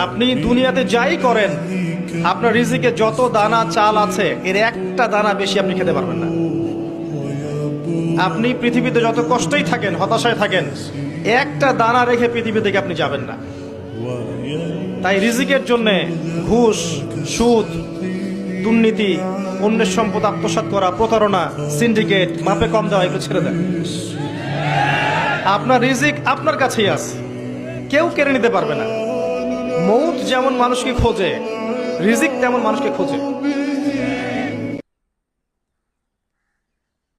আপনি দুনিয়াতে যাই করেন, আপনার রিজিকে যত দানা চাল আছে এর একটা দানা বেশি আপনি খেতে পারবেন না। আপনি পৃথিবীতে যত কষ্টই থাকেন, হতাশায় থাকেন, একটা দানা রেখে পৃথিবী থেকে আপনি যাবেন না। তাই রিজিকের জন্য ঘুষ, সুদ, দুর্নীতি, অন্যের সম্পদ আত্মসাৎ করা, প্রতারণা, সিন্ডিকেট, মাপে কম দেওয়া এগুলো ছেড়ে দেন। আপনার রিজিক আপনার কাছেই আছে, কেউ কেড়ে নিতে পারবে না। মৌত যেমন মানুষকে খোঁজে, রিজিক তেমন মানুষকে খোঁজে।